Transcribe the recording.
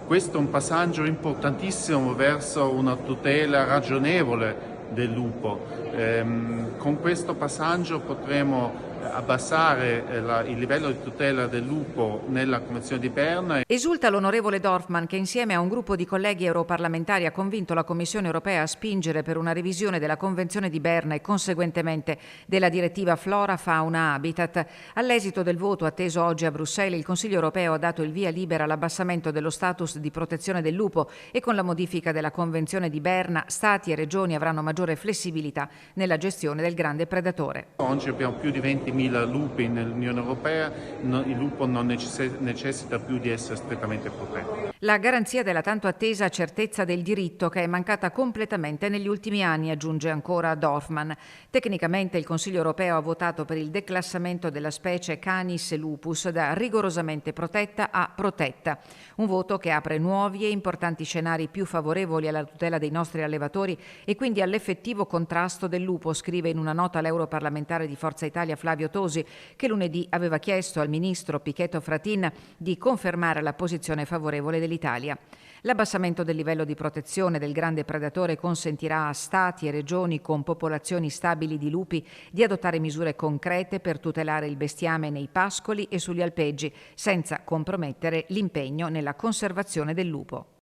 Questo è un passaggio importantissimo verso una tutela ragionevole del lupo. Con questo passaggio potremo abbassare il livello di tutela del lupo nella Convenzione di Berna. Esulta l'onorevole Dorfmann che insieme a un gruppo di colleghi europarlamentari ha convinto la Commissione europea a spingere per una revisione della Convenzione di Berna e conseguentemente della direttiva Flora, Fauna, Habitat. All'esito del voto atteso oggi a Bruxelles, il Consiglio europeo ha dato il via libera all'abbassamento dello status di protezione del lupo e con la modifica della Convenzione di Berna Stati e regioni avranno maggiore flessibilità nella gestione del grande predatore. Oggi abbiamo più di 20.000 lupi nell'Unione Europea, il lupo non necessita più di essere strettamente protetto. La garanzia della tanto attesa certezza del diritto che è mancata completamente negli ultimi anni, aggiunge ancora Dorfmann. Tecnicamente il Consiglio europeo ha votato per il declassamento della specie Canis lupus da rigorosamente protetta a protetta, un voto che apre nuovi e importanti scenari più favorevoli alla tutela dei nostri allevatori e quindi all'effettivo contrasto del lupo, scrive in una nota l'europarlamentare di Forza Italia Flavio Tosi, che lunedì aveva chiesto al ministro Pichetto Fratin di confermare la posizione favorevole dell'Italia. L'abbassamento del livello di protezione del grande predatore consentirà a Stati e regioni con popolazioni stabili di lupi di adottare misure concrete per tutelare il bestiame nei pascoli e sugli alpeggi, senza compromettere l'impegno nella conservazione del lupo.